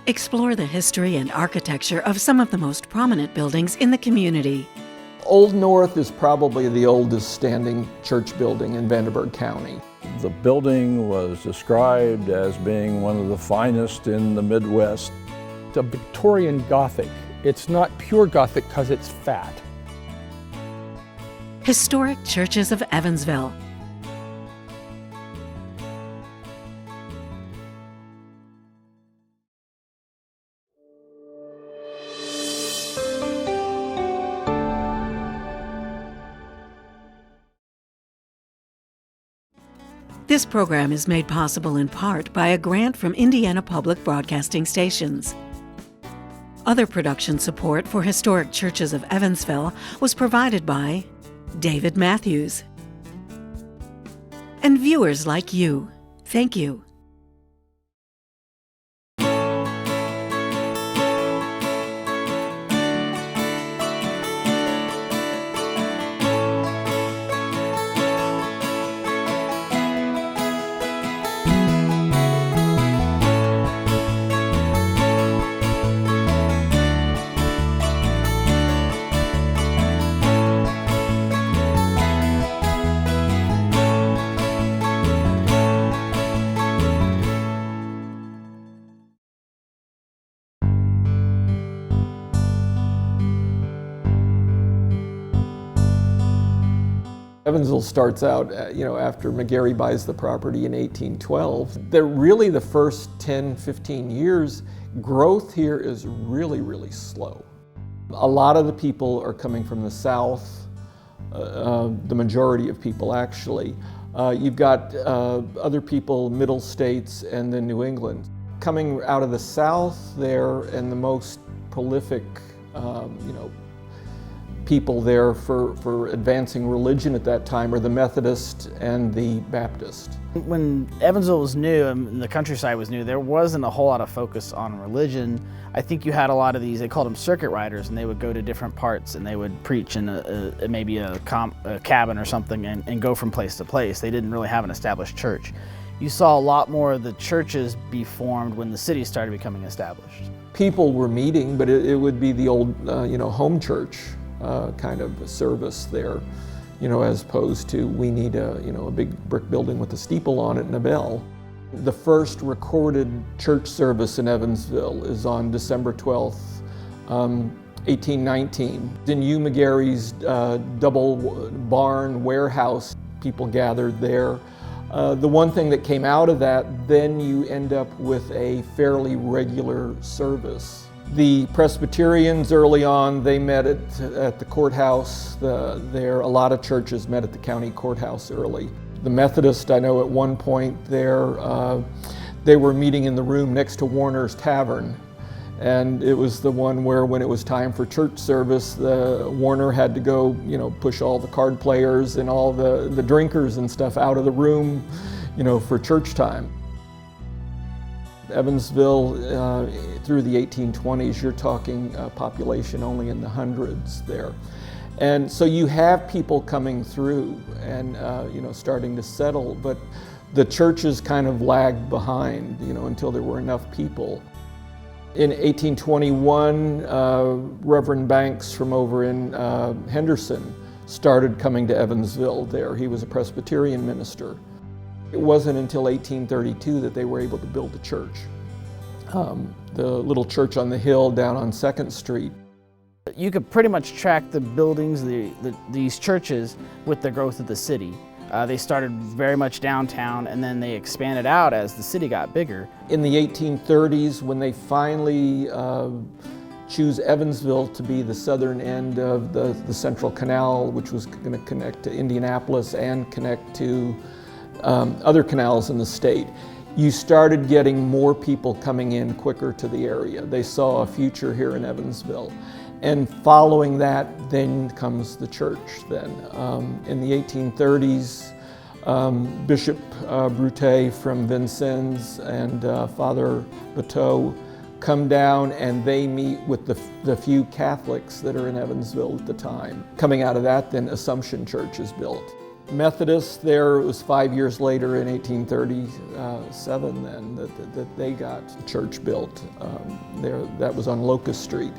Explore the history and architecture of some of the most prominent buildings in the community. Old North is probably the oldest standing church building in Vanderburgh County. The building was described as being one of the finest in the Midwest. It's a Victorian Gothic. It's not pure Gothic because it's fat. Historic Churches of Evansville. This program is made possible in part by a grant from Indiana Public Broadcasting Stations. Other production support for Historic Churches of Evansville was provided by David Matthews. And viewers like you, thank you. Evansville starts out, after McGarry buys the property in 1812. They're really the first 10, 15 years, growth here is really, really slow. A lot of the people are coming from the South, the majority of people actually. You've got other people, middle states, and then New England. Coming out of the South there, and the most prolific, people there for advancing religion at that time are the Methodist and the Baptist. When Evansville was new and the countryside was new, there wasn't a whole lot of focus on religion. I think you had a lot of these, they called them circuit riders, and they would go to different parts and they would preach in maybe a cabin or something and go from place to place. They didn't really have an established church. You saw a lot more of the churches be formed when the city started becoming established. People were meeting, but it would be the old home church kind of service there, as opposed to we need a big brick building with a steeple on it and a bell. The first recorded church service in Evansville is on December 12th, 1819. In Hugh McGarry's double barn warehouse, people gathered there. The one thing that came out of that, then you end up with a fairly regular service. The Presbyterians early on, they met at the courthouse there. A lot of churches met at the county courthouse early. The Methodist, I know at one point there, they were meeting in the room next to Warner's Tavern. And it was the one where when it was time for church service, Warner had to go, push all the card players and all the drinkers and stuff out of the room, for church time. Evansville, through the 1820s, you're talking population only in the hundreds there. And so you have people coming through and, starting to settle, but the churches kind of lagged behind, until there were enough people. In 1821, Reverend Banks from over in Henderson started coming to Evansville there. He was a Presbyterian minister. It wasn't until 1832 that they were able to build a church. The little church on the hill down on 2nd Street. You could pretty much track the buildings, these churches, with the growth of the city. They started very much downtown and then they expanded out as the city got bigger. In the 1830s, when they finally choose Evansville to be the southern end of the Central Canal, which was going to connect to Indianapolis and connect to other canals in the state, you started getting more people coming in quicker to the area. They saw a future here in Evansville. And following that, then comes the church then. In the 1830s, Bishop Brute from Vincennes and Father Bateau come down and they meet with the few Catholics that are in Evansville at the time. Coming out of that, then Assumption Church is built. Methodist, there it was 5 years later in 1837 then that they got church built. That was on Locust Street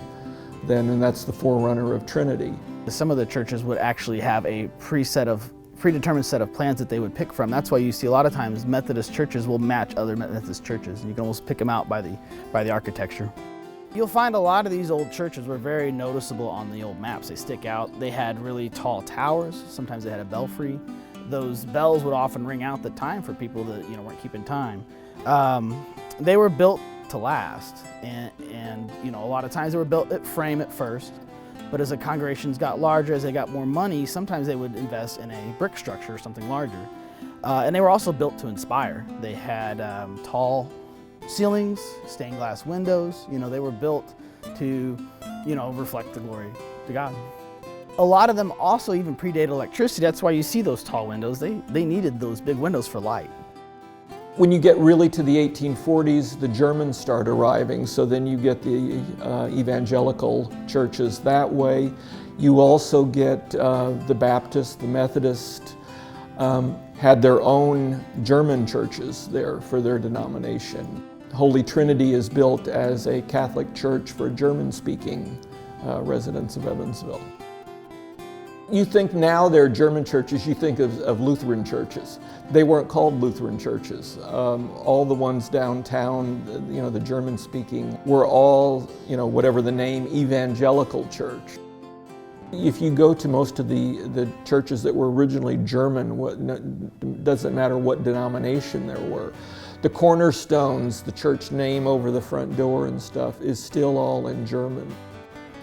then, and that's the forerunner of Trinity. Some of the churches would actually have a predetermined set of plans that they would pick from. That's why you see a lot of times Methodist churches will match other Methodist churches, and you can almost pick them out by the architecture. You'll find a lot of these old churches were very noticeable on the old maps. They stick out. They had really tall towers. Sometimes they had a belfry. Those bells would often ring out the time for people that weren't keeping time. They were built to last, and a lot of times they were built at frame at first. But as the congregations got larger, as they got more money, sometimes they would invest in a brick structure or something larger. And they were also built to inspire. They had tall ceilings, stained glass windows. They were built to, reflect the glory to God. A lot of them also even predate electricity. That's why you see those tall windows. They needed those big windows for light. When you get really to the 1840s, the Germans start arriving, so then you get the evangelical churches that way. You also get the Baptist, the Methodist, had their own German churches there for their denomination. Holy Trinity is built as a Catholic church for German-speaking residents of Evansville. You think now they're German churches, you think of Lutheran churches. They weren't called Lutheran churches. All the ones downtown, the German-speaking, were all, whatever the name, evangelical church. If you go to most of the churches that were originally German, doesn't matter what denomination there were. The cornerstones, the church name over the front door and stuff is still all in German.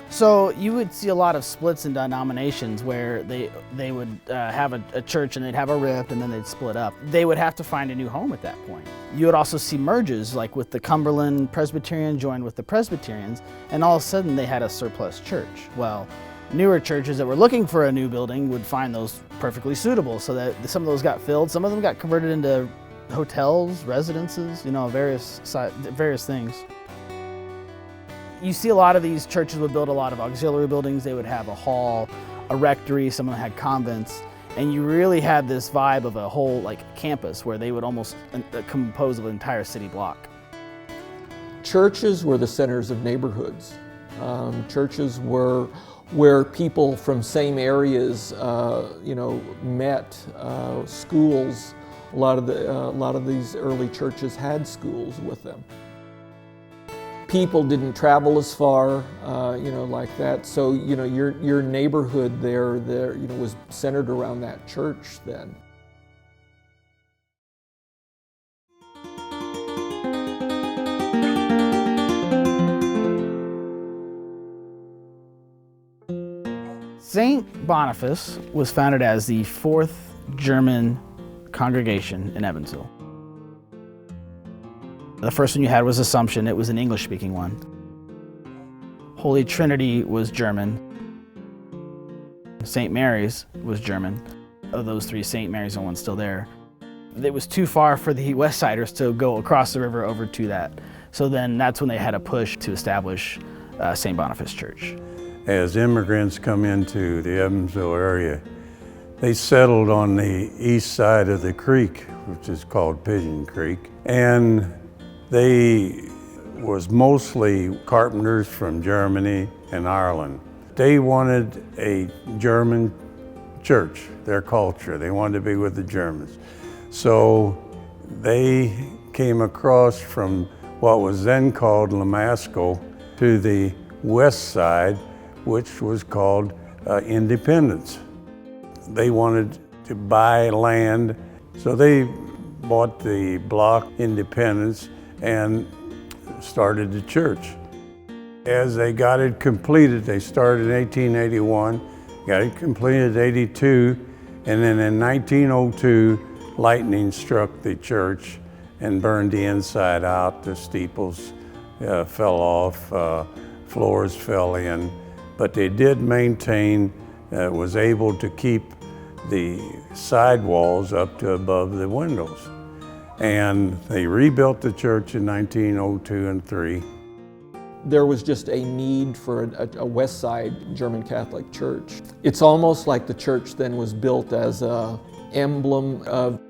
So you would see a lot of splits in denominations where they would have a church and they'd have a rift and then they'd split up. They would have to find a new home at that point. You would also see merges, like with the Cumberland Presbyterian joined with the Presbyterians, and all of a sudden they had a surplus church. Well, newer churches that were looking for a new building would find those perfectly suitable, so that some of those got filled, some of them got converted into hotels, residences, various things. You see a lot of these churches would build a lot of auxiliary buildings. They would have a hall, a rectory, some of them had convents, and you really had this vibe of a whole campus where they would almost compose of an entire city block. Churches were the centers of neighborhoods. Churches were where people from same areas, met. Schools. A lot of these early churches had schools with them. People didn't travel as far, like that. So, your neighborhood there, was centered around that church then. St. Boniface was founded as the fourth German congregation in Evansville. The first one you had was Assumption. It was an English-speaking one. Holy Trinity was German. St. Mary's was German. Of those three, St. Mary's the one still there. It was too far for the West Siders to go across the river over to that. So then that's when they had a push to establish St. Boniface Church. As immigrants come into the Evansville area, they settled on the east side of the creek, which is called Pigeon Creek, and they was mostly carpenters from Germany and Ireland. They wanted a German church, their culture. They wanted to be with the Germans. So they came across from what was then called Lamasco to the west side, which was called Independence. They wanted to buy land, so they bought the block Independence and started the church. As they got it completed, they started in 1881, got it completed in 82, and then in 1902, lightning struck the church and burned the inside out. The steeples fell off, floors fell in, but they did maintain, was able to keep the side walls up to above the windows. And they rebuilt the church in 1902 and 3. There was just a need for a West Side German Catholic church. It's almost like the church then was built as a emblem of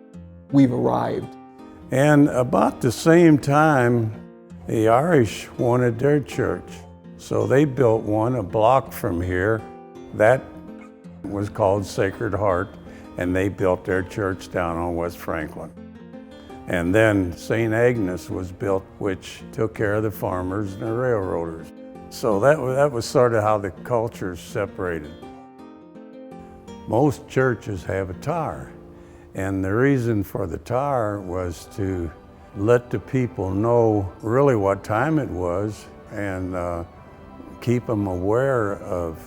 we've arrived. And about the same time, the Irish wanted their church. So they built one a block from here. That was called Sacred Heart, and they built their church down on West Franklin. And then St. Agnes was built, which took care of the farmers and the railroaders. So that was sort of how the cultures separated. Most churches have a tower, and the reason for the tower was to let the people know really what time it was and keep them aware of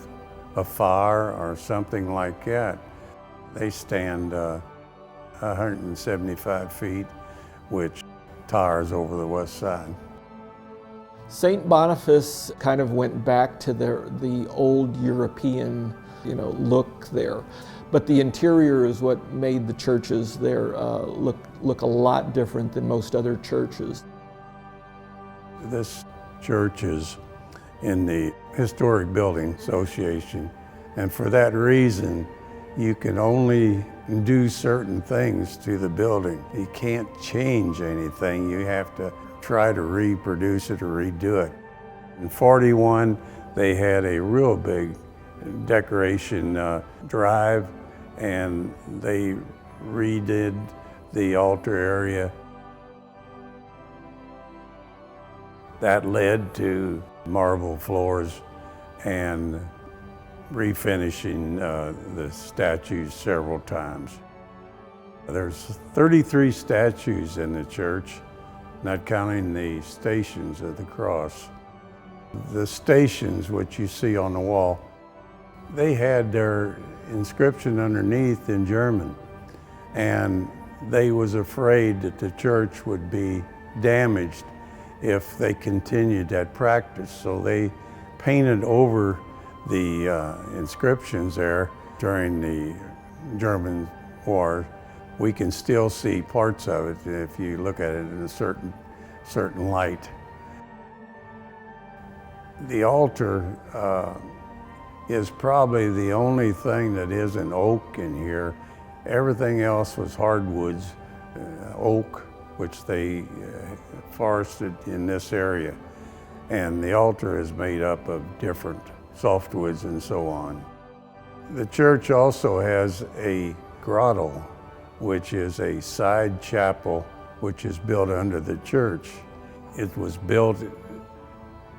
a fire or something like that. They stand 175 feet, which towers over the west side. St. Boniface kind of went back to the old European, look there. But the interior is what made the churches there look a lot different than most other churches. This church is in the Historic Building Association, and for that reason, you can only do certain things to the building. You can't change anything. You have to try to reproduce it or redo it. In '41, they had a real big decoration drive, and they redid the altar area. That led to marble floors and refinishing the statues several times. There's 33 statues in the church, not counting the Stations of the Cross. The stations, which you see on the wall, they had their inscription underneath in German, and they was afraid that the church would be damaged if they continued that practice. So they painted over the inscriptions there during the German war. We can still see parts of it if you look at it in a certain light. The altar is probably the only thing that isn't oak in here. Everything else was hardwoods, oak, which they forested in this area. And the altar is made up of different softwoods and so on. The church also has a grotto, which is a side chapel which is built under the church. It was built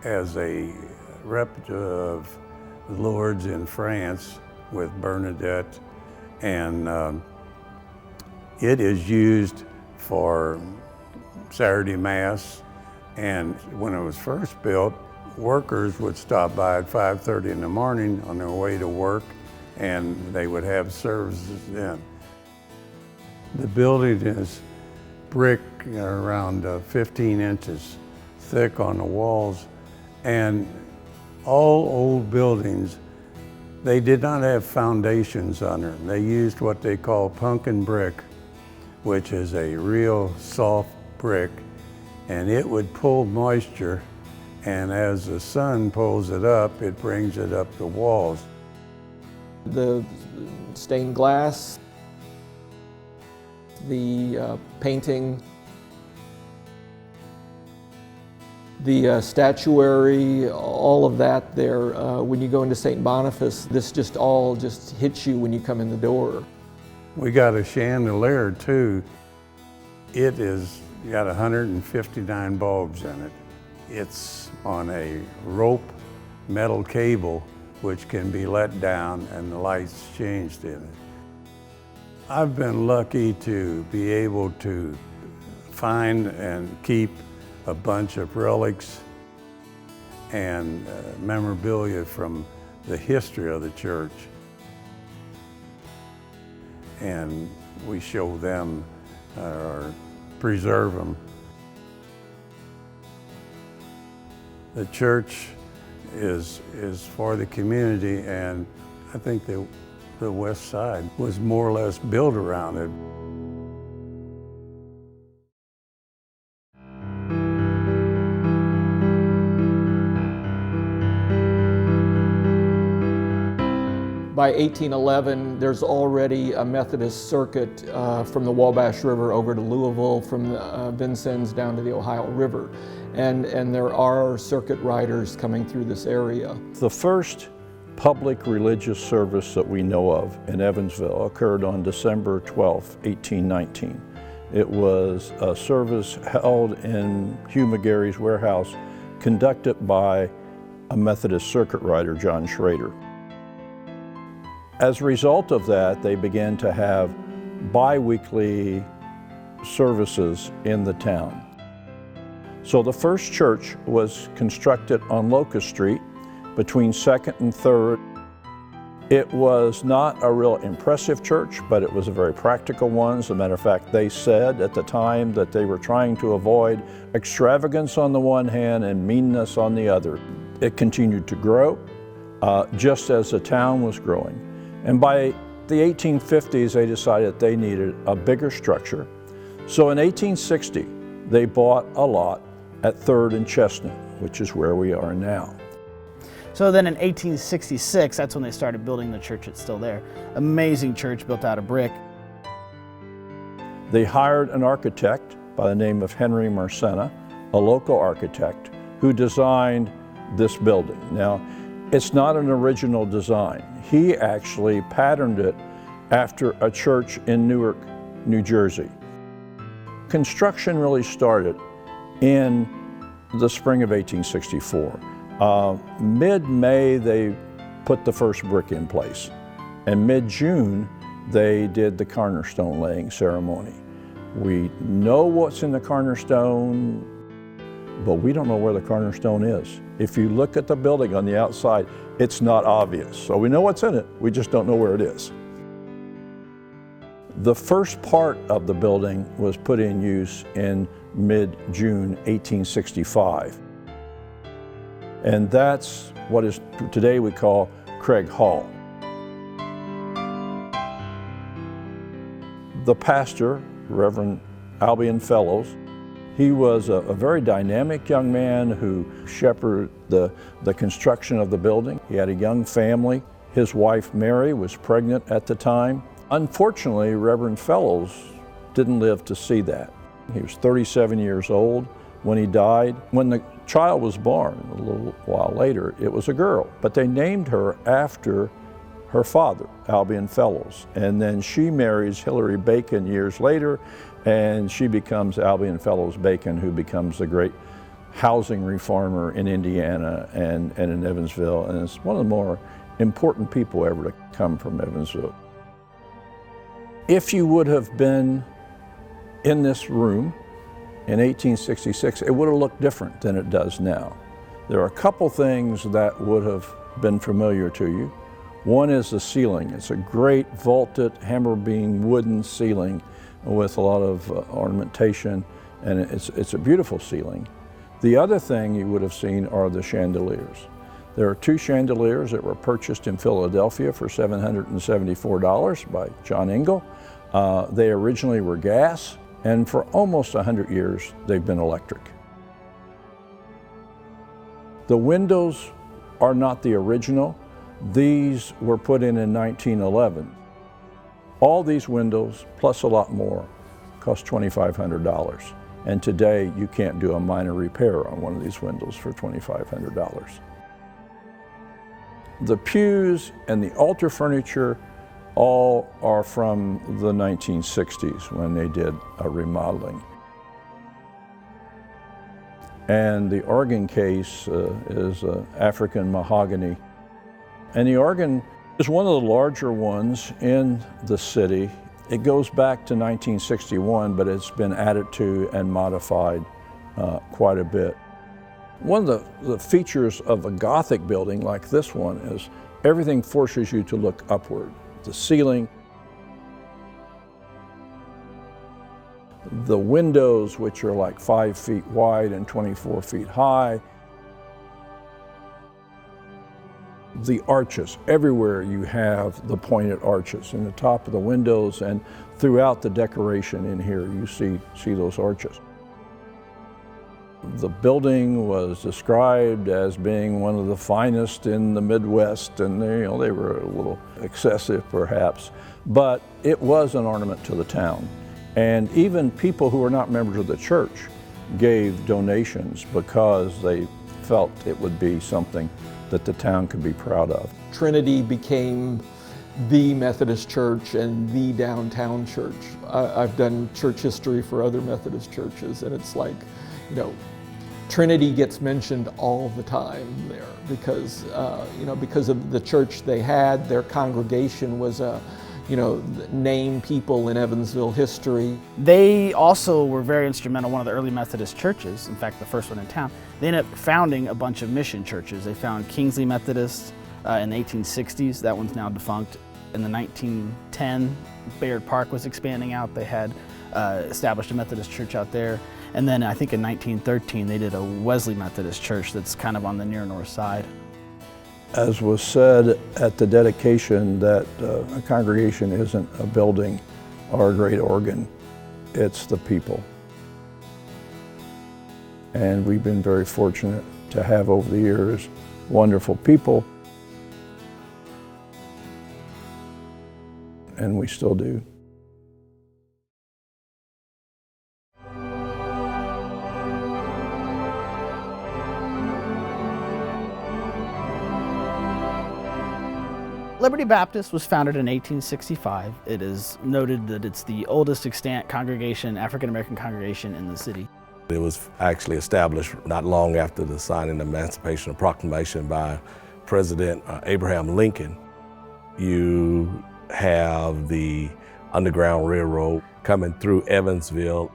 as a replica of Lourdes in France with Bernadette, and it is used for Saturday Mass. And when it was first built, workers would stop by at 5:30 in the morning on their way to work, and they would have services then. The building is brick around 15 inches thick on the walls, and all old buildings, they did not have foundations under them. They used what they call pumpkin brick, which is a real soft brick, and it would pull moisture, and as the sun pulls it up, it brings it up the walls. The stained glass, the painting, the statuary, all of that there. When you go into St. Boniface, this just all hits you when you come in the door. We got a chandelier too. It is got 159 bulbs in it. It's on a rope metal cable which can be let down and the lights changed in it. I've been lucky to be able to find and keep a bunch of relics and memorabilia from the history of the church. And we show them or preserve them. The church is for the community, and I think the west side was more or less built around it. By 1811, there's already a Methodist circuit from the Wabash River over to Louisville, from Vincennes down to the Ohio River. And there are circuit riders coming through this area. The first public religious service that we know of in Evansville occurred on December 12, 1819. It was a service held in Hugh McGarry's warehouse, conducted by a Methodist circuit rider, John Schrader. As a result of that, they began to have bi-weekly services in the town. So the first church was constructed on Locust Street between 2nd and 3rd. It was not a real impressive church, but it was a very practical one. As a matter of fact, they said at the time that they were trying to avoid extravagance on the one hand and meanness on the other. It continued to grow, just as the town was growing. And by the 1850s, they decided they needed a bigger structure. So in 1860, they bought a lot at 3rd and Chestnut, which is where we are now. So then in 1866, that's when they started building the church that's still there. Amazing church built out of brick. They hired an architect by the name of Henry Marcena, a local architect, who designed this building. Now, it's not an original design. He actually patterned it after a church in Newark, New Jersey. Construction really started in the spring of 1864. Mid-May, they put the first brick in place. And mid-June, they did the cornerstone laying ceremony. We know what's in the cornerstone, but we don't know where the cornerstone is. If you look at the building on the outside, it's not obvious. So we know what's in it, we just don't know where it is. The first part of the building was put in use in mid-June 1865. And that's what is today we call Craig Hall. The pastor, Reverend Albion Fellows, he was a very dynamic young man who shepherded the construction of the building. He had a young family. His wife, Mary, was pregnant at the time. Unfortunately, Reverend Fellows didn't live to see that. He was 37 years old when he died. When the child was born, a little while later, it was a girl, but they named her after her father, Albion Fellows. And then she marries Hilary Bacon years later, and she becomes Albion Fellows Bacon, who becomes the great housing reformer in Indiana and in Evansville, and is one of the more important people ever to come from Evansville. If you would have been in this room in 1866, it would have looked different than it does now. There are a couple things that would have been familiar to you. One is the ceiling. It's a great vaulted hammer beam wooden ceiling with a lot of ornamentation, and it's a beautiful ceiling. The other thing you would have seen are the chandeliers. There are 2 chandeliers that were purchased in Philadelphia for $774 by John Engel. They originally were gas, and for almost 100 years they've been electric. The windows are not the original. These were put in 1911. All these windows, plus a lot more, cost $2,500. And today you can't do a minor repair on one of these windows for $2,500. The pews and the altar furniture all are from the 1960s when they did a remodeling. And the organ case is African mahogany. And the organ is one of the larger ones in the city. It goes back to 1961, but it's been added to and modified quite a bit. One of the features of a Gothic building like this one is everything forces you to look upward. The ceiling, the windows, which are like 5 feet wide and 24 feet high, the arches. Everywhere you have the pointed arches in the top of the windows, and throughout the decoration in here you see those arches. The building was described as being one of the finest in the Midwest, and they were a little excessive perhaps, but it was an ornament to the town. And even people who were not members of the church gave donations because they felt it would be something that the town could be proud of. Trinity became the Methodist church and the downtown church. I've done church history for other Methodist churches, and it's like, Trinity gets mentioned all the time there because, because of the church they had. Their congregation was name people in Evansville history. They also were very instrumental, one of the early Methodist churches, in fact the first one in town. They ended up founding a bunch of mission churches. They found Kingsley Methodist in the 1860s, that one's now defunct. In the 1910, Bayard Park was expanding out. They had established a Methodist church out there. And then I think in 1913 they did a Wesley Methodist church that's kind of on the near north side. As was said at the dedication, that a congregation isn't a building or a great organ, it's the people. And we've been very fortunate to have over the years wonderful people, and we still do. Liberty Baptist was founded in 1865. It is noted that it's the oldest extant congregation, African-American congregation in the city. It was actually established not long after the signing of the Emancipation Proclamation by President Abraham Lincoln. You have the Underground Railroad coming through Evansville.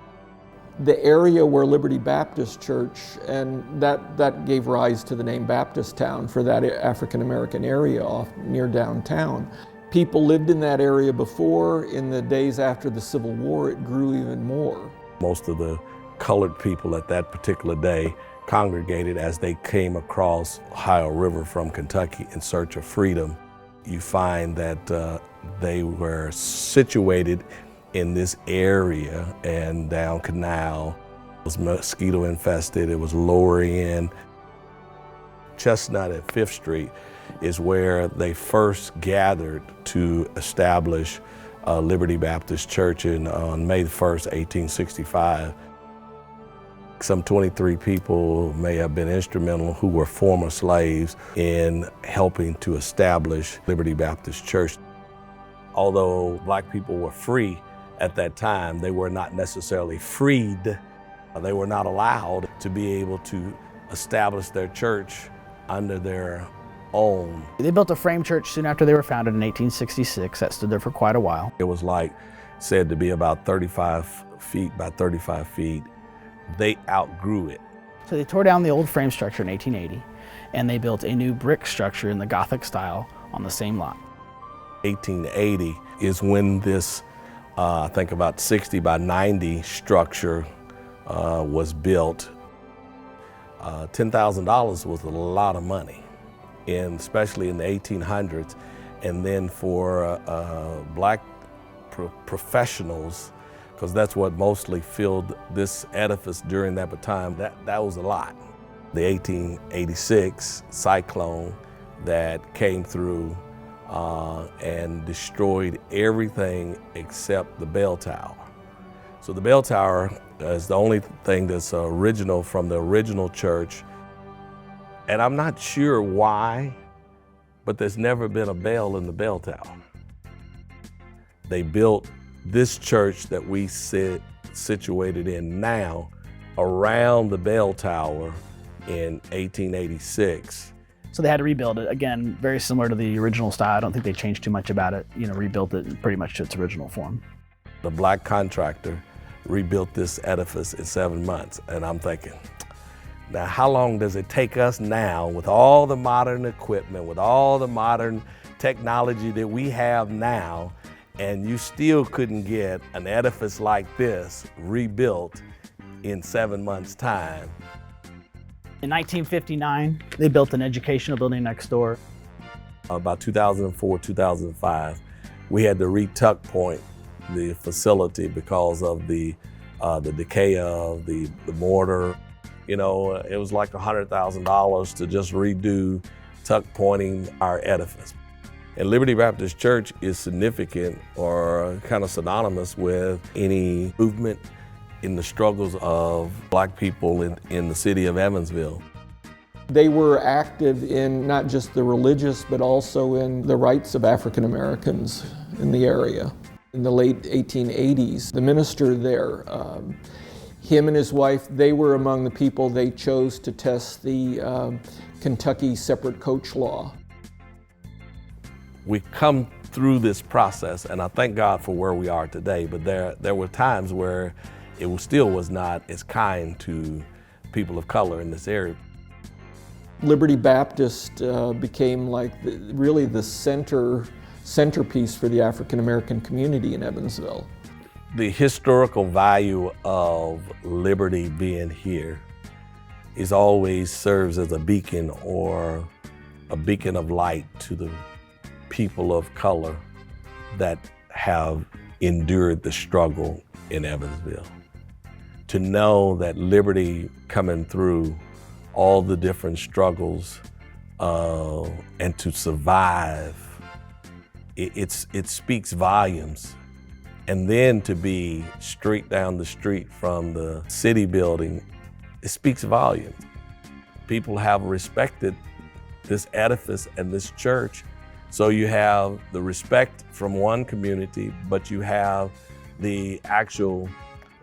The area where Liberty Baptist Church, and that gave rise to the name Baptist Town for that African-American area off near downtown. People lived in that area before. In the days after the Civil War, it grew even more. Most of the colored people at that particular day congregated as they came across Ohio River from Kentucky in search of freedom. You find that they were situated in this area and down Canal. It was mosquito infested, it was lower end. Chestnut at 5th Street is where they first gathered to establish Liberty Baptist Church on May 1st, 1865. Some 23 people may have been instrumental who were former slaves in helping to establish Liberty Baptist Church. Although black people were free at that time, they were not necessarily freed. They were not allowed to be able to establish their church under their own. They built a frame church soon after they were founded in 1866. That stood there for quite a while. It was said to be about 35 feet by 35 feet. They outgrew it. So they tore down the old frame structure in 1880, and they built a new brick structure in the Gothic style on the same lot. 1880 is when this I think about 60 by 90 structure was built. $10,000 was a lot of money, especially in the 1800s. And then for black professionals, because that's what mostly filled this edifice during that time, that was a lot. The 1886 cyclone that came through and destroyed everything except the bell tower. So the bell tower is the only thing that's original from the original church. And I'm not sure why, but there's never been a bell in the bell tower. They built this church that we sit situated in now around the bell tower in 1886. So they had to rebuild it. Again, very similar to the original style. I don't think they changed too much about it. Rebuilt it pretty much to its original form. The black contractor rebuilt this edifice in 7 months. And I'm thinking, now how long does it take us now with all the modern equipment, with all the modern technology that we have now, and you still couldn't get an edifice like this rebuilt in 7 months' time? In 1959, they built an educational building next door. About 2004, 2005, we had to re-tuck point the facility because of the decay of the mortar. You know, it was like $100,000 to just redo tuck pointing our edifice. And Liberty Baptist Church is significant or kind of synonymous with any movement in the struggles of Black people in the city of Evansville. They were active in not just the religious, but also in the rights of African Americans in the area. In the late 1880s, the minister there, him and his wife, they were among the people they chose to test the Kentucky separate coach law. We come through this process, and I thank God for where we are today, but there were times where it still was not as kind to people of color in this area. Liberty Baptist became like really the centerpiece for the African American community in Evansville. The historical value of Liberty being here is always serves as a beacon or a beacon of light to the people of color that have endured the struggle in Evansville. To know that Liberty coming through all the different struggles and to survive, it speaks volumes. And then to be straight down the street from the city building, it speaks volumes. People have respected this edifice and this church. So you have the respect from one community, but you have the actual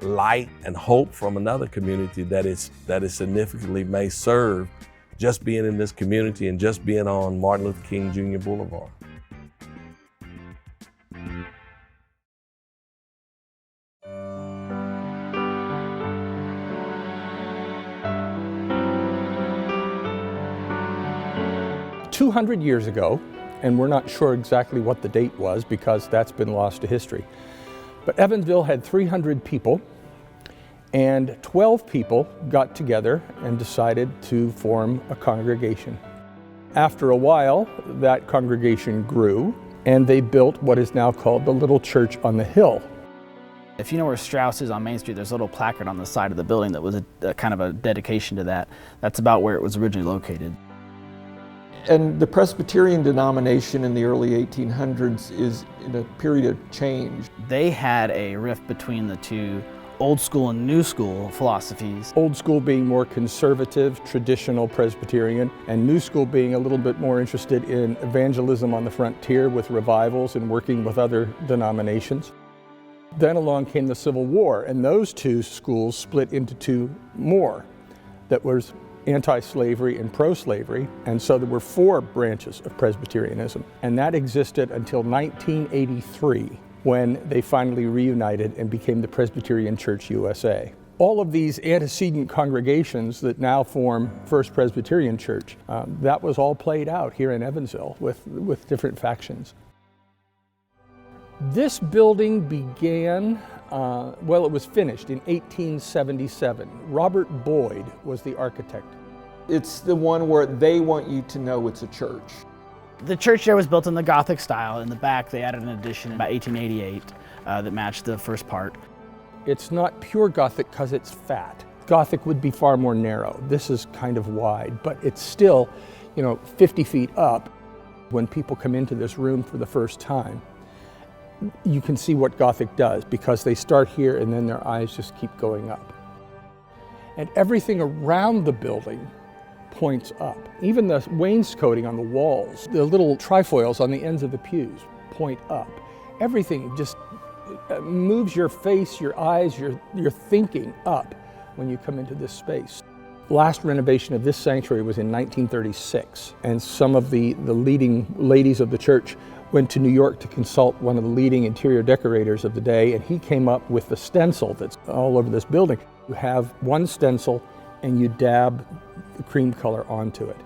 light and hope from another community that is significantly may serve just being in this community and just being on Martin Luther King Jr. Boulevard. "200 years ago, and we're not sure exactly what the date was because that's been lost to history, but Evansville had 300 people, and 12 people got together and decided to form a congregation. After a while, that congregation grew, and they built what is now called the Little Church on the Hill. If you know where Strauss is on Main Street, there's a little placard on the side of the building that was a kind of a dedication to that. That's about where it was originally located. And the Presbyterian denomination in the early 1800s is in a period of change. They had a rift between the two old school and new school philosophies. Old school being more conservative, traditional Presbyterian, and new school being a little bit more interested in evangelism on the frontier with revivals and working with other denominations. Then along came the Civil War, and those two schools split into two more. That was anti-slavery and pro-slavery, and so there were 4 branches of Presbyterianism, and that existed until 1983 when they finally reunited and became the Presbyterian Church USA. All of these antecedent congregations that now form First Presbyterian Church, that was all played out here in Evansville with different factions. This building began, well, it was finished in 1877. Robert Boyd was the architect. It's the one where they want you to know it's a church. The church there was built in the Gothic style. In the back, they added an addition in about 1888 that matched the first part. It's not pure Gothic because it's fat. Gothic would be far more narrow. This is kind of wide, but it's still, 50 feet up. When people come into this room for the first time, you can see what Gothic does because they start here and then their eyes just keep going up. And everything around the building points up. Even the wainscoting on the walls, the little trifoils on the ends of the pews point up. Everything just moves your face, your eyes, your thinking up when you come into this space. Last renovation of this sanctuary was in 1936, and some of the leading ladies of the church went to New York to consult one of the leading interior decorators of the day, and he came up with the stencil that's all over this building. You have one stencil and you dab the cream color onto it.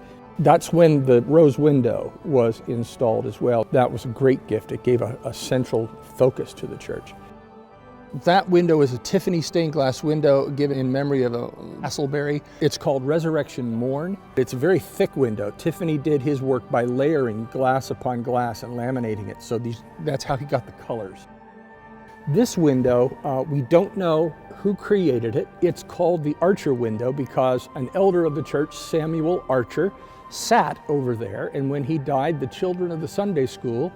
That's when the rose window was installed as well. That was a great gift. It gave a central focus to the church. That window is a Tiffany stained glass window given in memory of a Castleberry. It's called Resurrection Morn. It's a very thick window. Tiffany did his work by layering glass upon glass and laminating it. So that's how he got the colors. This window, we don't know who created it. It's called the Archer window because an elder of the church, Samuel Archer, sat over there, and when he died, the children of the Sunday school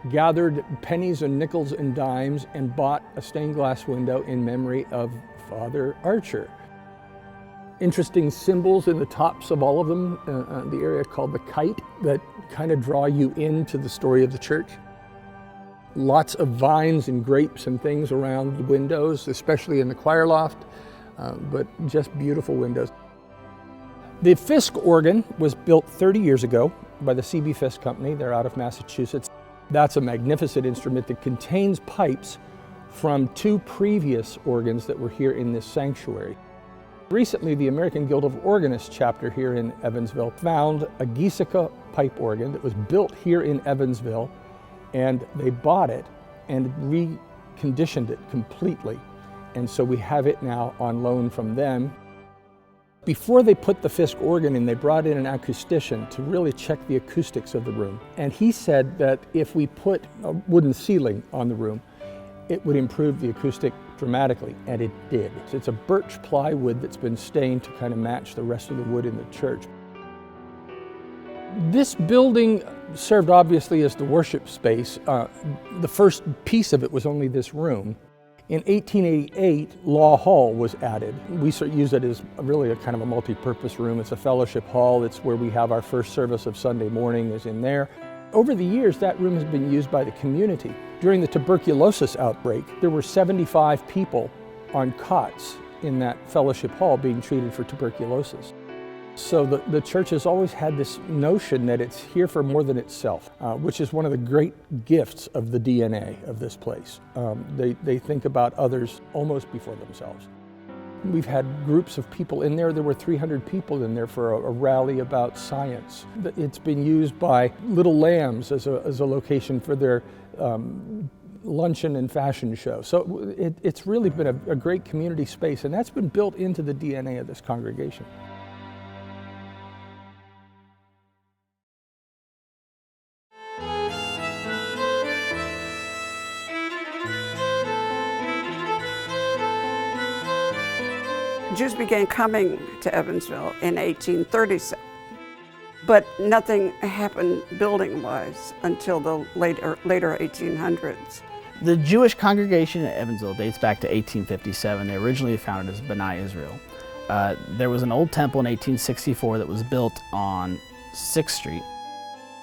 gathered pennies and nickels and dimes and bought a stained glass window in memory of Father Archer. Interesting symbols in the tops of all of them, the area called the kite, that kind of draw you into the story of the church. Lots of vines and grapes and things around the windows, especially in the choir loft, but just beautiful windows. The Fisk organ was built 30 years ago by the C.B. Fisk Company. They're out of Massachusetts. That's a magnificent instrument that contains pipes from two previous organs that were here in this sanctuary. Recently, the American Guild of Organists chapter here in Evansville found a Giesecke pipe organ that was built here in Evansville, and they bought it and reconditioned it completely. And so we have it now on loan from them. Before they put the Fisk organ in, they brought in an acoustician to really check the acoustics of the room. And he said that if we put a wooden ceiling on the room, it would improve the acoustic dramatically, and it did. It's a birch plywood that's been stained to kind of match the rest of the wood in the church. This building served obviously as the worship space. The first piece of it was only this room. In 1888, Law Hall was added. We use it as really a kind of a multi-purpose room. It's a fellowship hall. It's where we have our first service of Sunday morning is in there. Over the years, that room has been used by the community. During the tuberculosis outbreak, there were 75 people on cots in that fellowship hall being treated for tuberculosis. So the church has always had this notion that it's here for more than itself, which is one of the great gifts of the DNA of this place. They think about others almost before themselves. We've had groups of people in there. There were 300 people in there for a rally about science. It's been used by Little Lambs as a location for their luncheon and fashion show. So it's really been a great community space, and that's been built into the DNA of this congregation. Jews began coming to Evansville in 1837, but nothing happened building-wise until the later 1800s. The Jewish congregation at Evansville dates back to 1857. They originally founded as B'nai Israel. There was an old temple in 1864 that was built on 6th Street.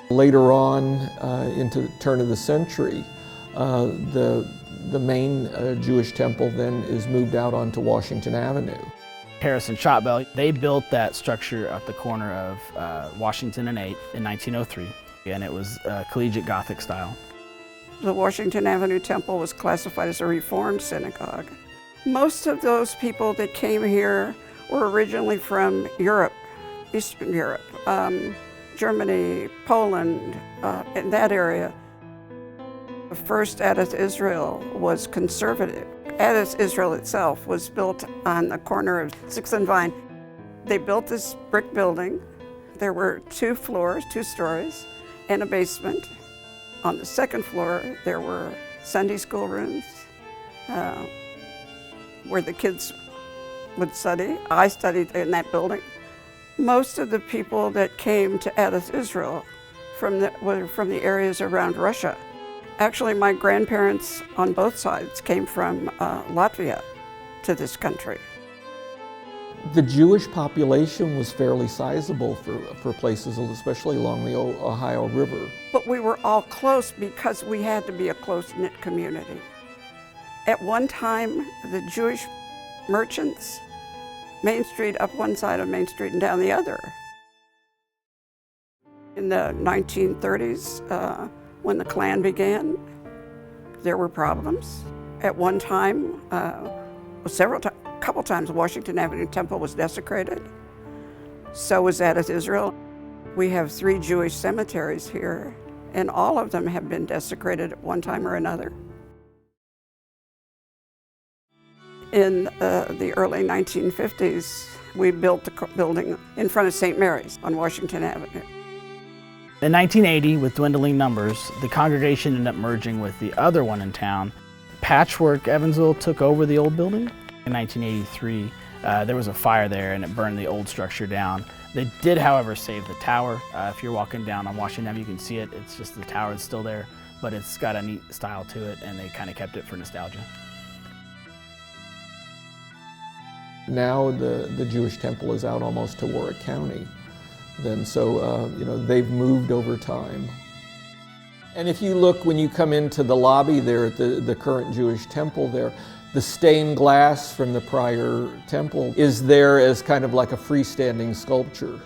Later on, into the turn of the century, the main Jewish temple then is moved out onto Washington Avenue. Harris and Shotbell, they built that structure at the corner of Washington and 8th in 1903, and it was collegiate Gothic style. The Washington Avenue Temple was classified as a Reformed synagogue. Most of those people that came here were originally from Europe, Eastern Europe, Germany, Poland, in that area. The first Adath Israel was conservative. Adath Israel itself was built on the corner of 6th and Vine. They built this brick building. There were 2 floors, 2 stories, and a basement. On the 2nd floor, there were Sunday school rooms where the kids would study. I studied in that building. Most of the people that came to Adath Israel were from the areas around Russia. Actually, my grandparents on both sides came from Latvia to this country. The Jewish population was fairly sizable for places, especially along the Ohio River. But we were all close because we had to be a close-knit community. At one time, the Jewish merchants, Main Street up one side of Main Street and down the other. In the 1930s, when the Klan began, there were problems. At one time, a couple times, the Washington Avenue Temple was desecrated. So was Adath Israel. We have 3 Jewish cemeteries here, and all of them have been desecrated at one time or another. In the early 1950s, we built the building in front of St. Mary's on Washington Avenue. In 1980, with dwindling numbers, the congregation ended up merging with the other one in town. Patchwork Evansville took over the old building. In 1983, there was a fire there and it burned the old structure down. They did, however, save the tower. If you're walking down on Washington Avenue, you can see it. It's just the tower is still there, but it's got a neat style to it, and they kind of kept it for nostalgia. Now the Jewish temple is out almost to Warwick County. Then, so they've moved over time. And if you look when you come into the lobby there at the current Jewish temple there, the stained glass from the prior temple is there as kind of like a freestanding sculpture.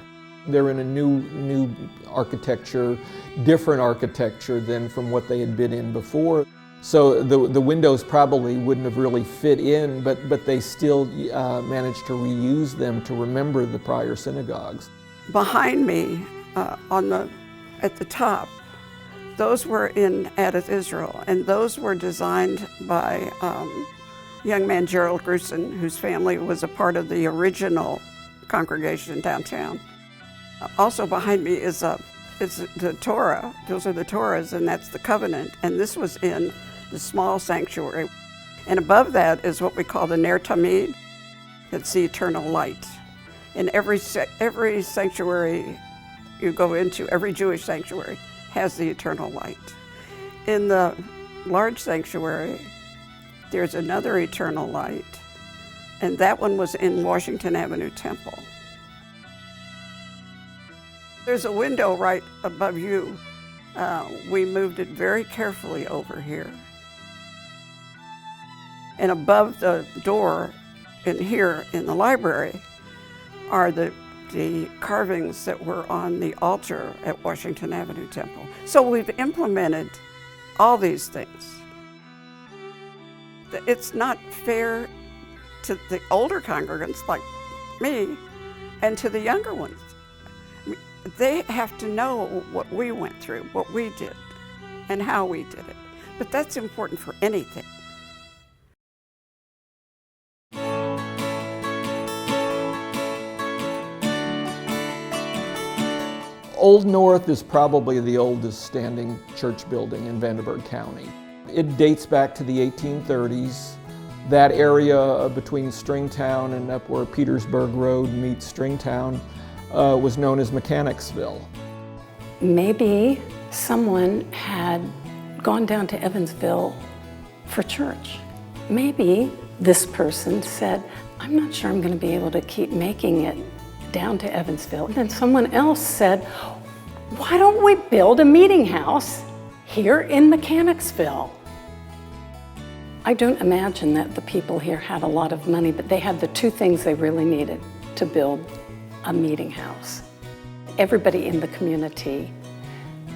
They're in a new architecture, different architecture than from what they had been in before. So the windows probably wouldn't have really fit in, but they still managed to reuse them to remember the prior synagogues. Behind me, at the top, those were in Addith, Israel, and those were designed by young man Gerald Grusin, whose family was a part of the original congregation downtown. Also behind me is the Torah. Those are the Torahs, and that's the covenant. And this was in the small sanctuary. And above that is what we call the Ner Tamid. It's the eternal light. And every sanctuary you go into, every Jewish sanctuary, has the eternal light. In the large sanctuary, there's another eternal light, and that one was in Washington Avenue Temple. There's a window right above you. We moved it very carefully over here. And above the door in here in the library are the carvings that were on the altar at Washington Avenue Temple. So we've implemented all these things. It's not fair to the older congregants like me and to the younger ones. I mean, they have to know what we went through, what we did, and how we did it. But that's important for anything. Old North is probably the oldest standing church building in Vanderburgh County. It dates back to the 1830s. That area between Stringtown and up where Petersburg Road meets Stringtown was known as Mechanicsville. Maybe someone had gone down to Evansville for church. Maybe this person said, I'm not sure I'm going to be able to keep making it down to Evansville. And then someone else said, why don't we build a meeting house here in Mechanicsville? I don't imagine that the people here had a lot of money, but they had the two things they really needed to build a meeting house. Everybody in the community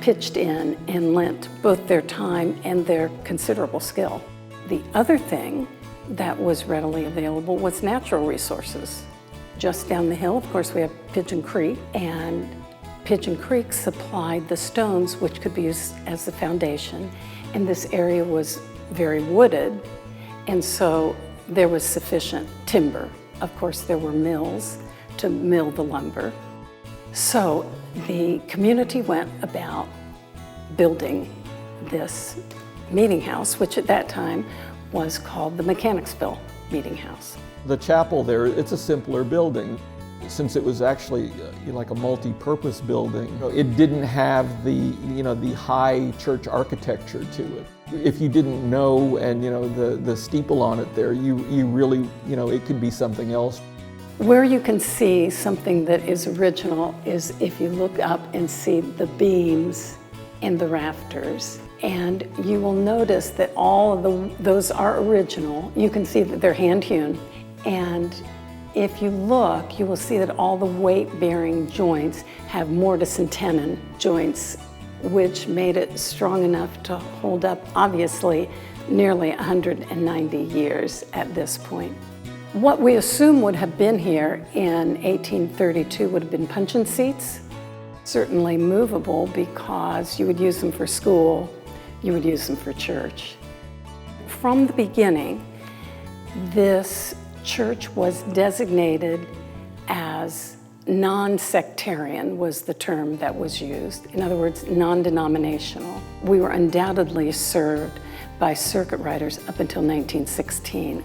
pitched in and lent both their time and their considerable skill. The other thing that was readily available was natural resources. Just down the hill, of course, we have Pigeon Creek, and Pigeon Creek supplied the stones which could be used as the foundation, and this area was very wooded, and so there was sufficient timber. Of course, there were mills to mill the lumber. So the community went about building this meeting house, which at that time was called the Mechanicsville Meeting House. The chapel there, it's a simpler building. Since it was actually like a multi-purpose building, it didn't have the high church architecture to it. If you didn't know and the steeple on it there, you really it could be something else. Where you can see something that is original is if you look up and see the beams and the rafters, and you will notice that all of those are original. You can see that they're hand-hewn, and if you look, you will see that all the weight-bearing joints have mortise and tenon joints, which made it strong enough to hold up, obviously, nearly 190 years at this point. What we assume would have been here in 1832 would have been puncheon seats, certainly movable because you would use them for school, you would use them for church. From the beginning, this church was designated as non-sectarian was the term that was used. In other words, non-denominational. We were undoubtedly served by circuit riders up until 1916.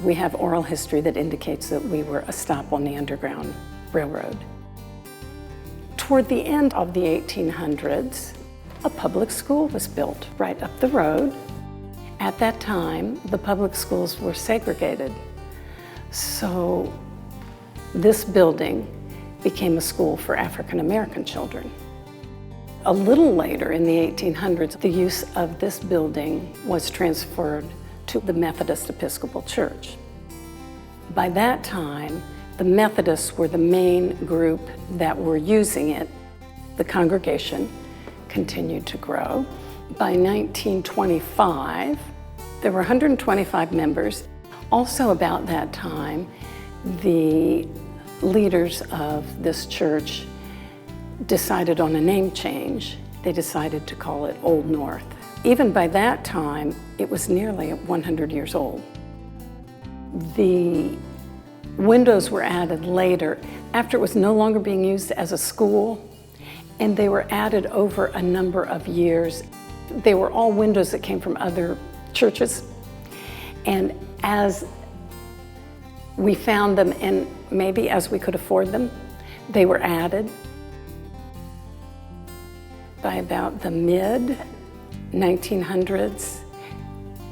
We have oral history that indicates that we were a stop on the Underground Railroad. Toward the end of the 1800s, a public school was built right up the road. At that time, the public schools were segregated. So this building became a school for African American children. A little later in the 1800s, the use of this building was transferred to the Methodist Episcopal Church. By that time, the Methodists were the main group that were using it. The congregation continued to grow. By 1925, there were 125 members. Also about that time, the leaders of this church decided on a name change. They decided to call it Old North. Even by that time, it was nearly 100 years old. The windows were added later, after it was no longer being used as a school, and they were added over a number of years. They were all windows that came from other churches, and as we found them, and maybe as we could afford them, they were added. By about the mid-1900s,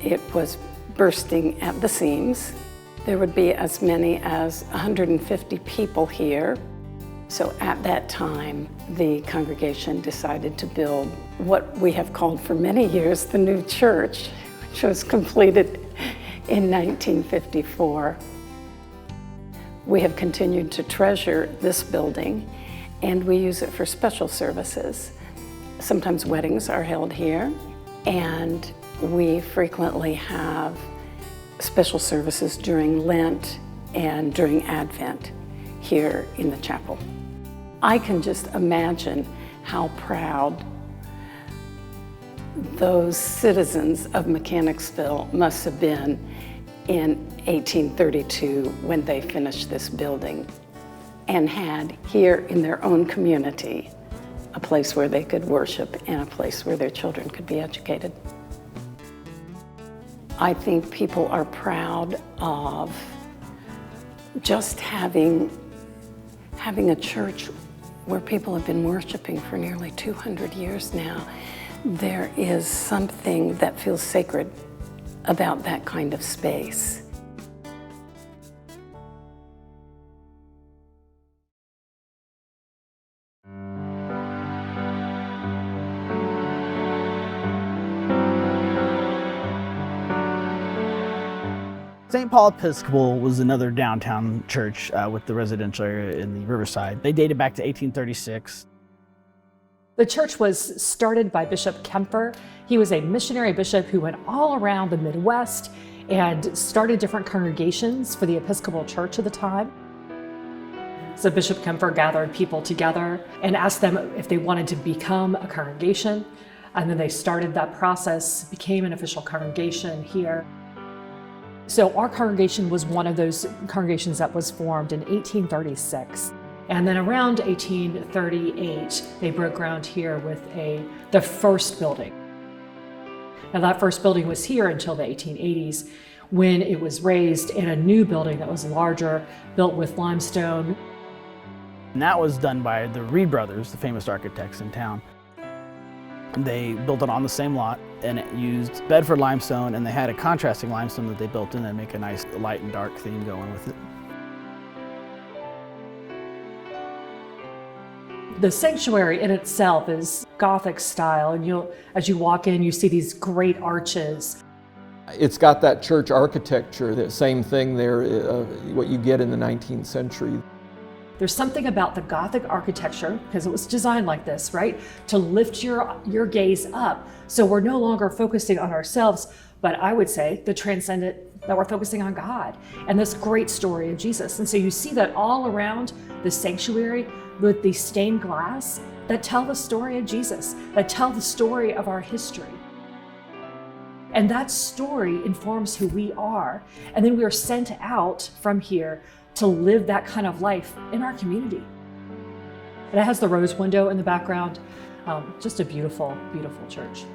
it was bursting at the seams. There would be as many as 150 people here. So at that time, the congregation decided to build what we have called for many years the new church, which was completed in 1954. We have continued to treasure this building, and we use it for special services. Sometimes weddings are held here, and we frequently have special services during Lent and during Advent here in the chapel. I can just imagine how proud those citizens of Mechanicsville must have been in 1832 when they finished this building and had here in their own community a place where they could worship and a place where their children could be educated. I think people are proud of just having a church where people have been worshiping for nearly 200 years now. There is something that feels sacred about that kind of space. St. Paul Episcopal was another downtown church with the residential area in the Riverside. They dated back to 1836. The church was started by Bishop Kemper. He was a missionary bishop who went all around the Midwest and started different congregations for the Episcopal Church at the time. So Bishop Kemper gathered people together and asked them if they wanted to become a congregation. And then they started that process, became an official congregation here. So our congregation was one of those congregations that was formed in 1836. And then around 1838, they broke ground here with the first building. Now that first building was here until the 1880s, when it was raised in a new building that was larger, built with limestone. And that was done by the Reed brothers, the famous architects in town. They built it on the same lot, and it used Bedford limestone, and they had a contrasting limestone that they built in and make a nice light and dark theme going with it. The sanctuary in itself is Gothic style, and as you walk in, you see these great arches. It's got that church architecture, the same thing there, what you get in the 19th century. There's something about the Gothic architecture, because it was designed like this, right? To lift your gaze up. So we're no longer focusing on ourselves, but I would say the transcendent, that we're focusing on God and this great story of Jesus. And so you see that all around the sanctuary with these stained glass that tell the story of Jesus, that tell the story of our history. And that story informs who we are. And then we are sent out from here to live that kind of life in our community. And it has the rose window in the background. Just a beautiful, beautiful church.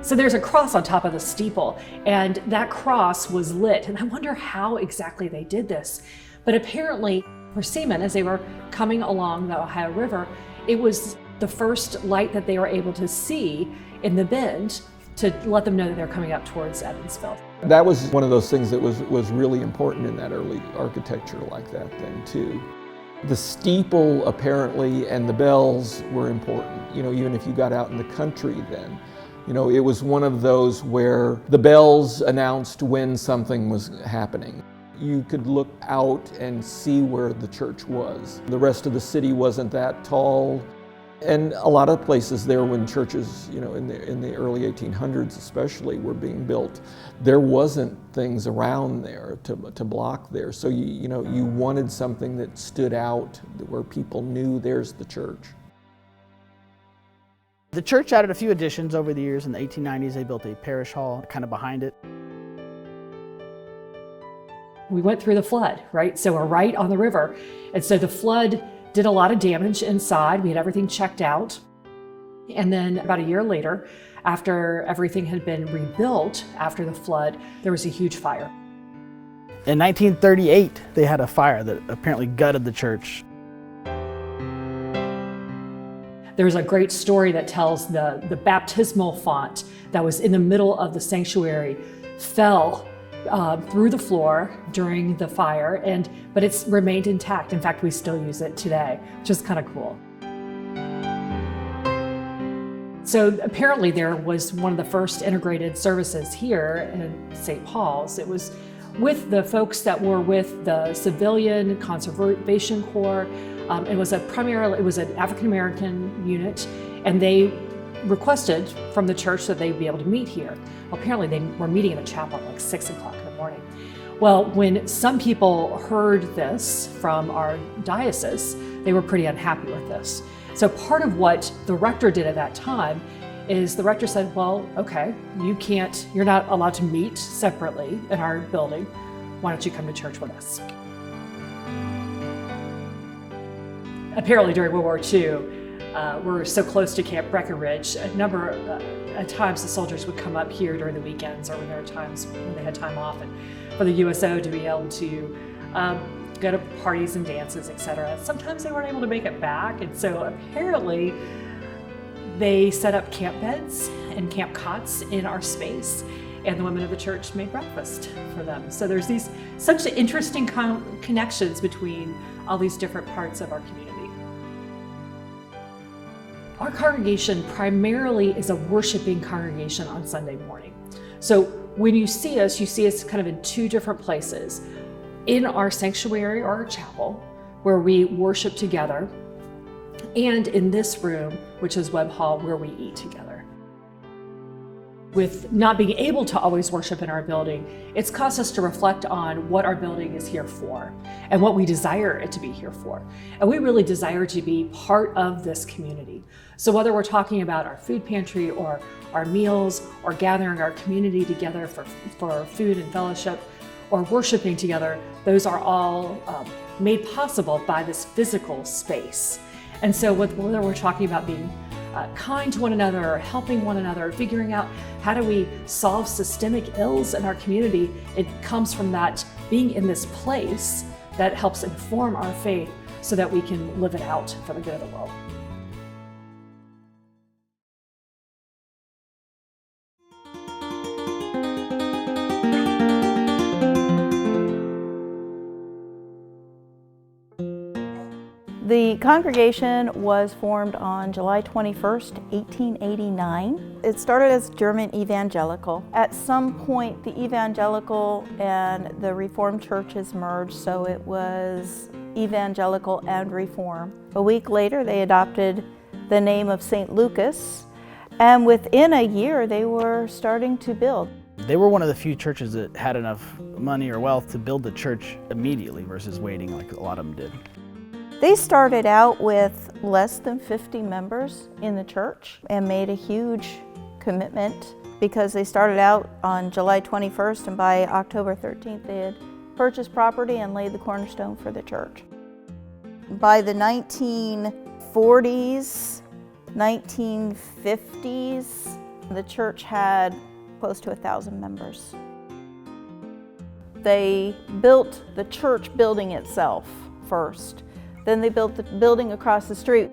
So there's a cross on top of the steeple, and that cross was lit. And I wonder how exactly they did this. But apparently for seamen, as they were coming along the Ohio River, it was the first light that they were able to see in the bend to let them know that they're coming up towards Evansville. That was one of those things that was really important in that early architecture like that then too. The steeple apparently and the bells were important, even if you got out in the country then. It was one of those where the bells announced when something was happening. You could look out and see where the church was. The rest of the city wasn't that tall. And a lot of places there when churches, in the early 1800s especially, were being built, there wasn't things around there to block there. So you wanted something that stood out, where people knew there's the church. The church added a few additions over the years. In the 1890s, they built a parish hall kind of behind it. We went through the flood, right? So we're right on the river. And so the flood did a lot of damage inside. We had everything checked out. And then about a year later, after everything had been rebuilt after the flood, there was a huge fire. In 1938, they had a fire that apparently gutted the church. There's a great story that tells the baptismal font that was in the middle of the sanctuary fell through the floor during the fire, but it's remained intact. In fact, we still use it today, which is kind of cool. So apparently there was one of the first integrated services here in St. Paul's. It was with the folks that were with the Civilian Conservation Corps. It was an African-American unit, and they requested from the church that they would be able to meet here. Well, apparently they were meeting in the chapel at like 6 o'clock in the morning. Well, when some people heard this from our diocese, they were pretty unhappy with this. So part of what the rector did at that time is the rector said, well, okay, you're not allowed to meet separately in our building. Why don't you come to church with us? Apparently during World War II, we're so close to Camp Breckenridge, a number of times the soldiers would come up here during the weekends or when there were times when they had time off, and for the USO to be able to go to parties and dances, etc. Sometimes they weren't able to make it back, and so apparently they set up camp beds and camp cots in our space, and the women of the church made breakfast for them. So there's these such interesting connections between all these different parts of our community. Our congregation primarily is a worshiping congregation on Sunday morning. So when you see us kind of in two different places. In our sanctuary or our chapel, where we worship together, and in this room, which is Webb Hall, where we eat together. With not being able to always worship in our building, it's caused us to reflect on what our building is here for and what we desire it to be here for. And we really desire to be part of this community. So whether we're talking about our food pantry or our meals or gathering our community together for food and fellowship or worshiping together, those are all made possible by this physical space. And so whether we're talking about being kind to one another, or helping one another, figuring out how do we solve systemic ills in our community, it comes from that being in this place that helps inform our faith so that we can live it out for the good of the world. The congregation was formed on July 21st, 1889. It started as German Evangelical. At some point, the Evangelical and the Reformed churches merged, so it was Evangelical and Reform. A week later, they adopted the name of St. Lucas, and within a year, they were starting to build. They were one of the few churches that had enough money or wealth to build the church immediately versus waiting like a lot of them did. They started out with less than 50 members in the church and made a huge commitment because they started out on July 21st and by October 13th they had purchased property and laid the cornerstone for the church. By the 1940s, 1950s, The church had close to 1,000 members. They built the church building itself first. Then they built the building across the street.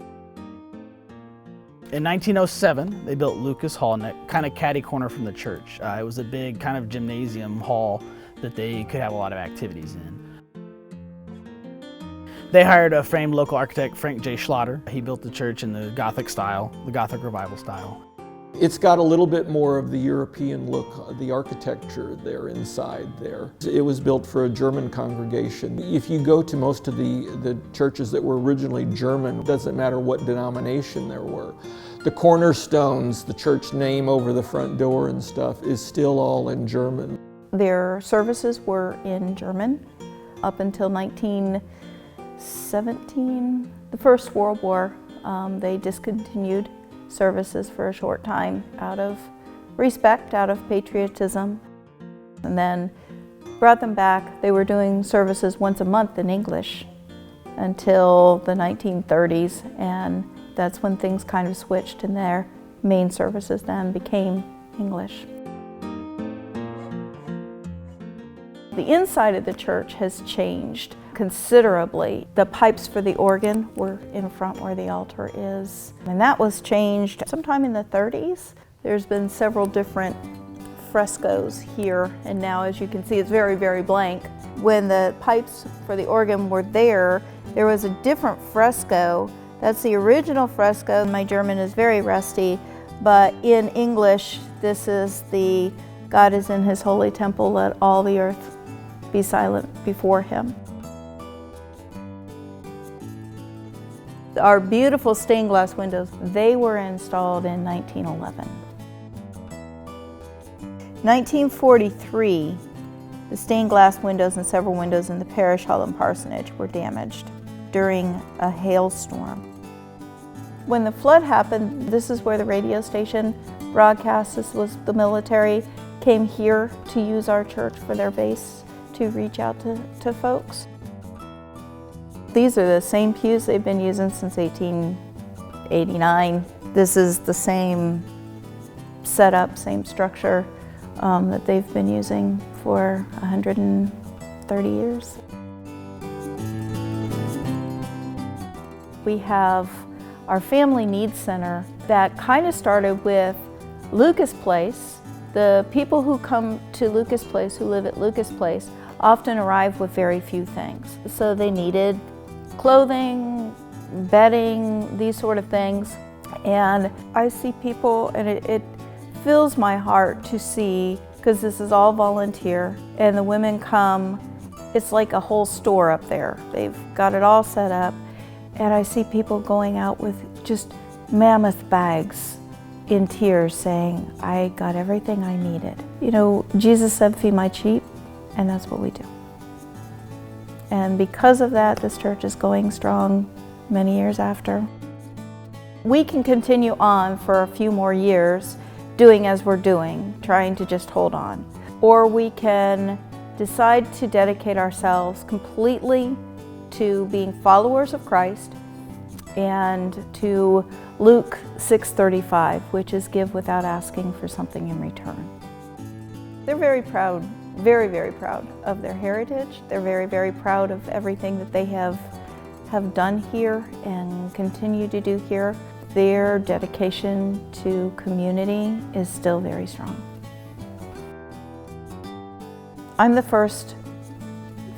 In 1907, they built Lucas Hall, kind of catty corner from the church. It was a big kind of gymnasium hall that they could have a lot of activities in. They hired a famed local architect, Frank J. Schlatter. He built the church in the Gothic style, the Gothic Revival style. It's got a little bit more of the European look, the architecture there inside there. It was built for a German congregation. If you go to most of the churches that were originally German, it doesn't matter what denomination there were. The cornerstones, the church name over the front door and stuff is still all in German. Their services were in German up until 1917, the First World War. They discontinued services for a short time out of respect, out of patriotism, and then brought them back. They were doing services once a month in English until the 1930s, and that's when things kind of switched and their main services then became English. The inside of the church has changed considerably. The pipes for the organ were in front where the altar is, and that was changed sometime in the 30s. There's been several different frescoes here, and now as you can see it's very, very blank. When the pipes for the organ were there was a different fresco. That's the original fresco. My German is very rusty, but in English this is the God is in his holy temple, let all the earth be silent before him. Our beautiful stained glass windows, they were installed in 1911. 1943, the stained glass windows and several windows in the parish hall and parsonage were damaged during a hailstorm. When the flood happened, this is where the radio station broadcast. This was the military came here to use our church for their base to reach out to folks. These are the same pews they've been using since 1889. This is the same setup, same structure that they've been using for 130 years. We have our Family Needs Center that kind of started with Lucas Place. The people who come to Lucas Place, who live at Lucas Place, often arrive with very few things. So they needed clothing, bedding, these sort of things. And I see people, and it fills my heart to see, because this is all volunteer, and the women come, it's like a whole store up there. They've got it all set up, and I see people going out with just mammoth bags in tears saying, I got everything I needed. You know, Jesus said, feed my sheep, and that's what we do. And because of that, this church is going strong many years after. We can continue on for a few more years doing as we're doing, trying to just hold on. Or we can decide to dedicate ourselves completely to being followers of Christ and to Luke 6:35, which is give without asking for something in return. They're very proud, very, very proud of their heritage. They're very, very proud of everything that they have done here and continue to do here. Their dedication to community is still very strong. I'm the first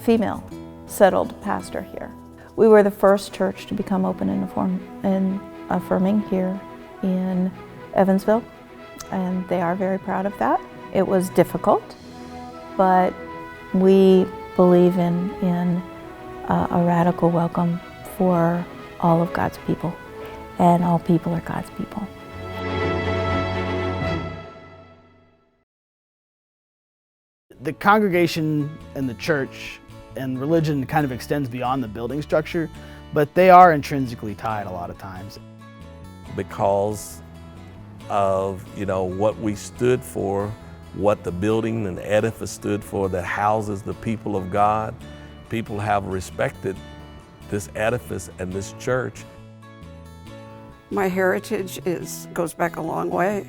female settled pastor here. We were the first church to become open and affirming here in Evansville, and they are very proud of that. It was difficult, but we believe in a radical welcome for all of God's people, and all people are God's people. The congregation and the church and religion kind of extends beyond the building structure, but they are intrinsically tied a lot of times. Because of, what we stood for, what the building and the edifice stood for that houses the people of God, people have respected this edifice and this church. My heritage goes back a long way.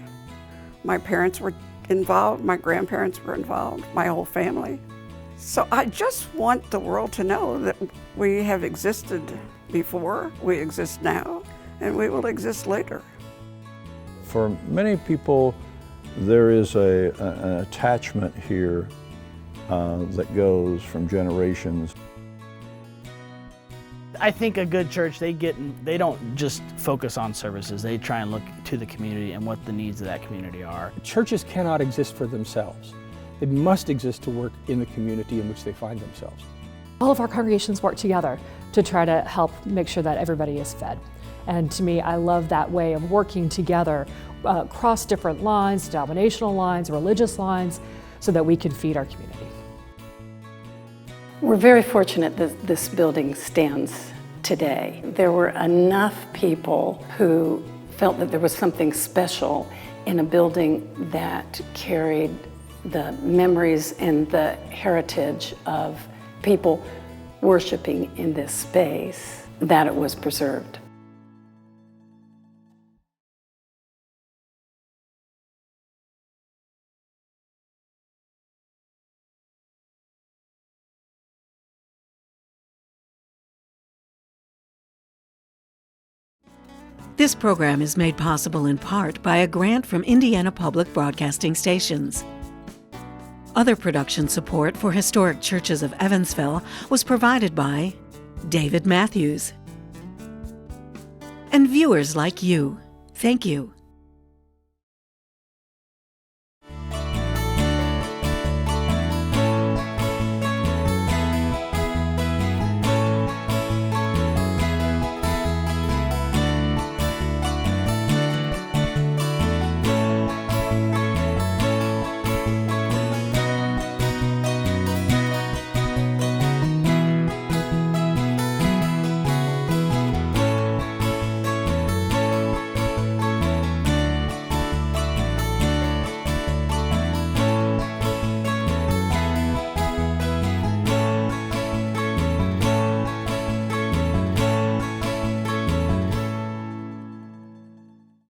My parents were involved, my grandparents were involved, my whole family. So I just want the world to know that we have existed before, we exist now, and we will exist later. For many people, there is an attachment here that goes from generations. I think a good church, they don't just focus on services. They try and look to the community and what the needs of that community are. Churches cannot exist for themselves. They must exist to work in the community in which they find themselves. All of our congregations work together to try to help make sure that everybody is fed. And to me, I love that way of working together across different lines, denominational lines, religious lines, so that we can feed our community. We're very fortunate that this building stands today. There were enough people who felt that there was something special in a building that carried the memories and the heritage of people worshiping in this space, that it was preserved. This program is made possible in part by a grant from Indiana Public Broadcasting Stations. Other production support for Historic Churches of Evansville was provided by David Matthews. And viewers like you, thank you.